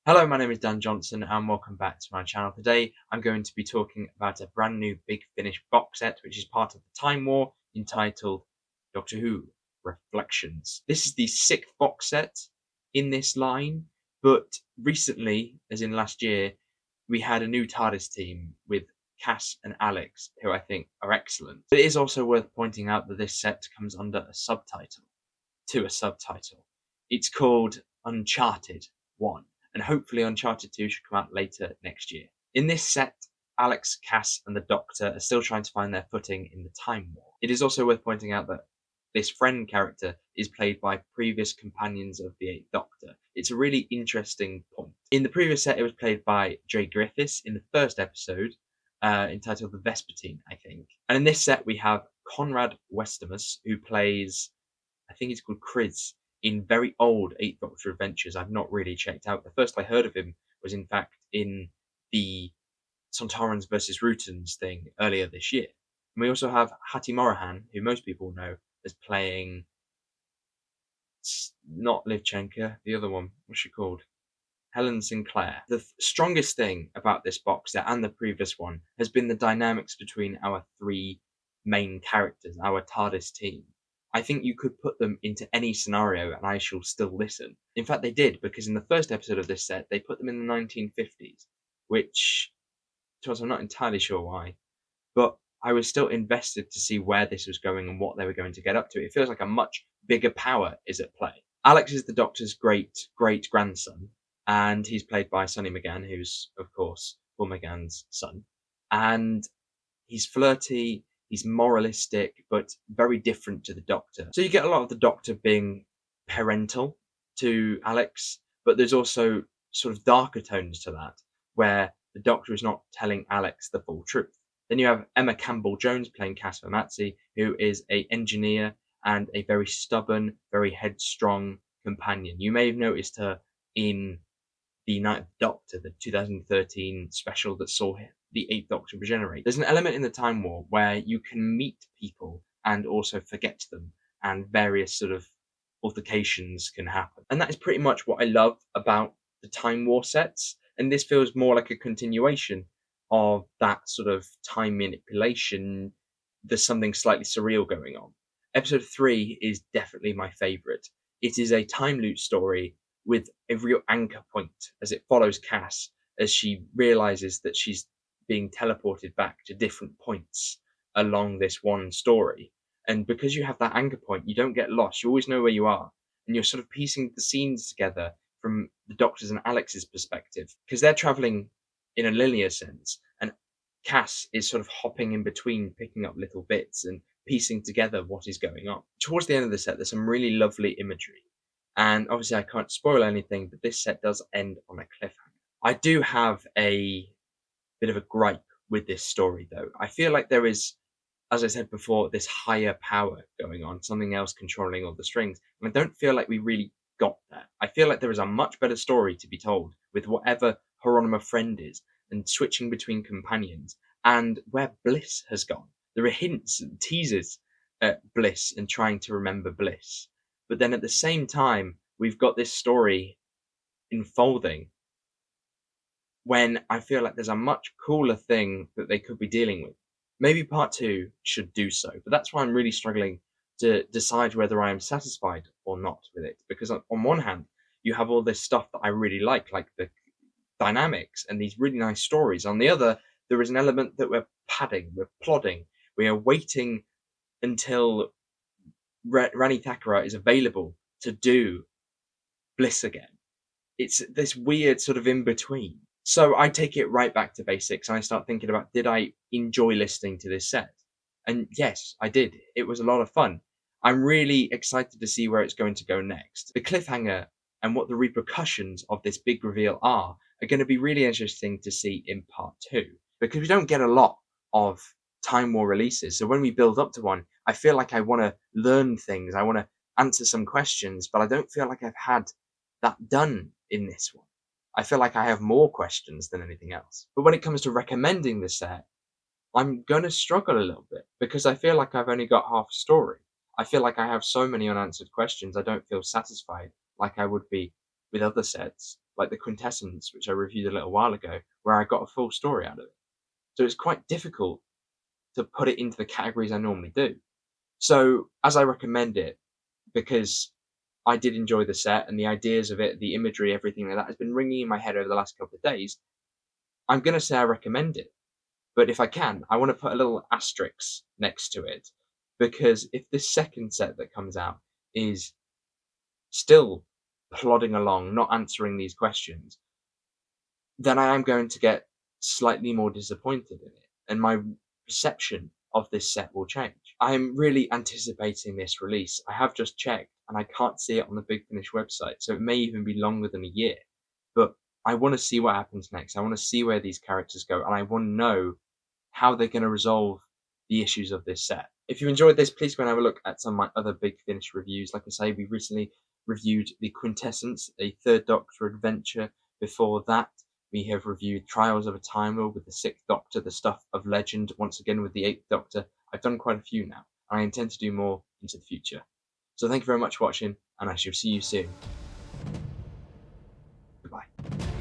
Hello, my name is Dan Johnson and welcome back to my channel. Today I'm going to be talking about a brand new Big Finish box set which is part of the Time War entitled Doctor Who Reflections. This is the 6th box set in this line, but recently, as in last year, we had a new TARDIS team with Cass and Alex, who I think are excellent. But it is also worth pointing out that this set comes under a subtitle. It's called Uncharted 1, and hopefully Uncharted 2 should come out later next year. In this set, Alex, Cass, and the Doctor are still trying to find their footing in the Time War. It is also worth pointing out that this friend character is played by previous companions of the Eighth Doctor. It's a really interesting point. In the previous set, it was played by Jay Griffiths in the first episode, entitled The Vespertine, I think. And in this set, we have Conrad Westermus, who plays, I think he's called Chris, in very old Eighth Doctor adventures I've not really checked out. The first I heard of him was, in fact, in the Sontarans versus Rutans thing earlier this year. And we also have Hattie Morahan, who most people know as playing not Livchenko, the other one. What's she called? Helen Sinclair. The strongest thing about this box set and the previous one has been the dynamics between our three main characters, our TARDIS team. I think you could put them into any scenario and I shall still listen. In fact, they did, because in the first episode of this set, they put them in the 1950s, which, to us, I'm not entirely sure why, but I was still invested to see where this was going and what they were going to get up to. It feels like a much bigger power is at play. Alex is the Doctor's great-great-grandson, and he's played by Sonny McGann, who's, of course, Paul McGann's son. And he's flirty, he's moralistic, but very different to the Doctor. So you get a lot of the Doctor being parental to Alex, but there's also sort of darker tones to that, where the Doctor is not telling Alex the full truth. Then you have Emma Campbell-Jones playing Casper Matzi, who is an engineer and a very stubborn, very headstrong companion. You may have noticed her in the Night of the Doctor, the 2013 special that saw the Eighth Doctor regenerate. There's an element in the Time War where you can meet people and also forget them, and various sort of altercations can happen. And that is pretty much what I love about the Time War sets, and this feels more like a continuation of that sort of time manipulation. There's something slightly surreal going on. Episode 3 is definitely my favourite. It is a time loop story with a real anchor point as it follows Cass as she realizes that she's being teleported back to different points along this one story. And because you have that anchor point, you don't get lost. You always know where you are. And you're sort of piecing the scenes together from the Doctor's and Alex's perspective, because they're traveling in a linear sense, and Cass is sort of hopping in between, picking up little bits and piecing together what is going on. Towards the end of the set, there's some really lovely imagery. And obviously, I can't spoil anything, but this set does end on a cliffhanger. I do have a bit of a gripe with this story, though. I feel like there is, as I said before, this higher power going on, something else controlling all the strings. And I don't feel like we really got that. I feel like there is a much better story to be told with whatever Hieronyma Friend is, and switching between companions, and where Bliss has gone. There are hints and teasers at Bliss and trying to remember Bliss. But then at the same time, we've got this story unfolding when I feel like there's a much cooler thing that they could be dealing with. Maybe part 2 should do so, but that's why I'm really struggling to decide whether I am satisfied or not with it. Because on one hand, you have all this stuff that I really like the dynamics and these really nice stories. On the other, there is an element that we're padding, we're plodding, we are waiting until Rani Thakara is available to do Bliss again. It's this weird sort of in between. So I take it right back to basics and I start thinking about, did I enjoy listening to this set? And yes, I did. It was a lot of fun. I'm really excited to see where it's going to go next. The cliffhanger and what the repercussions of this big reveal are going to be really interesting to see in part 2, because we don't get a lot of Time War releases. So when we build up to one, I feel like I want to learn things. I want to answer some questions, but I don't feel like I've had that done in this one. I feel like I have more questions than anything else. But when it comes to recommending the set, I'm going to struggle a little bit, because I feel like I've only got half a story. I feel like I have so many unanswered questions. I don't feel satisfied like I would be with other sets. like the Quintessence, which I reviewed a little while ago, where I got a full story out of it. So it's quite difficult to put it into the categories I normally do. So as I recommend it, because I did enjoy the set and the ideas of it, the imagery, everything like that has been ringing in my head over the last couple of days, I'm going to say I recommend it. But if I can, I want to put a little asterisk next to it, because if this second set that comes out is still plodding along, not answering these questions, then I am going to get slightly more disappointed in it, and my perception of this set will change. I'm really anticipating this release. I have just checked, and I can't see it on the Big Finish website, so it may even be longer than a year. But I want to see what happens next. I want to see where these characters go, and I want to know how they're going to resolve the issues of this set. If you enjoyed this, please go and have a look at some of my other Big Finish reviews. Like I say, we recently reviewed the Quintessence, a Third Doctor adventure. Before that, we have reviewed Trials of a Time Lord with the Sixth Doctor, the Stuff of Legend, once again with the Eighth Doctor. I've done quite a few now, and I intend to do more into the future. So thank you very much for watching, and I shall see you soon. Goodbye.